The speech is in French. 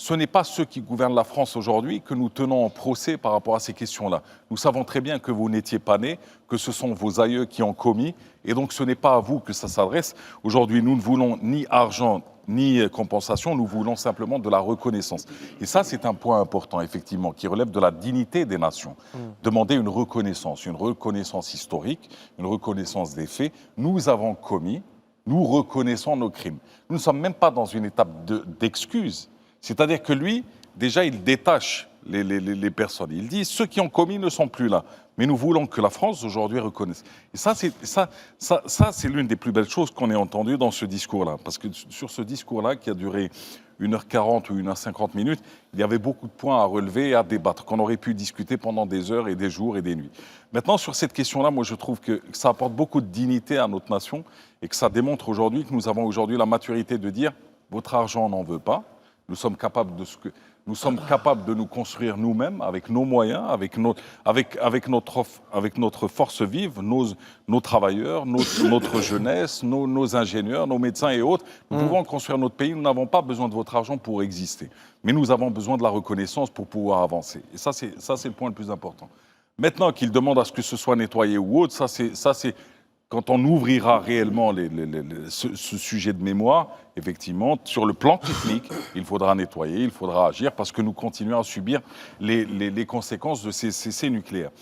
ce n'est pas ceux qui gouvernent la France aujourd'hui que nous tenons en procès par rapport à ces questions-là. Nous savons très bien que vous n'étiez pas nés, que ce sont vos aïeux qui ont commis, et donc ce n'est pas à vous que ça s'adresse. Aujourd'hui, nous ne voulons ni argent, ni compensation, nous voulons simplement de la reconnaissance. Et ça, c'est un point important, effectivement, qui relève de la dignité des nations. Demander une reconnaissance historique, une reconnaissance des faits. Nous avons commis, nous reconnaissons nos crimes. Nous ne sommes même pas dans une étape d'excuse. C'est-à-dire que lui, déjà, il détache les personnes. Il dit, ceux qui ont commis ne sont plus là. Mais nous voulons que la France, aujourd'hui, reconnaisse. Et ça, c'est l'une des plus belles choses qu'on ait entendues dans ce discours-là. Parce que sur ce discours-là, qui a duré 1h40 ou 1h50 minutes, il y avait beaucoup de points à relever et à débattre, qu'on aurait pu discuter pendant des heures et des jours et des nuits. Maintenant, sur cette question-là, moi, je trouve que ça apporte beaucoup de dignité à notre nation et que ça démontre aujourd'hui que nous avons aujourd'hui la maturité de dire, votre argent, on n'en veut pas. Nous sommes capables de nous construire nous-mêmes avec nos moyens, avec notre force vive, nos travailleurs, notre jeunesse, nos ingénieurs, nos médecins et autres. Nous pouvons construire notre pays. Nous n'avons pas besoin de votre argent pour exister. Mais nous avons besoin de la reconnaissance pour pouvoir avancer. Et ça, c'est le point le plus important. Maintenant qu'il demande à ce que ce soit nettoyé ou autre, ça c'est quand on ouvrira réellement ce sujet de mémoire, effectivement, sur le plan technique, il faudra nettoyer, il faudra agir parce que nous continuons à subir les conséquences de ces nucléaires.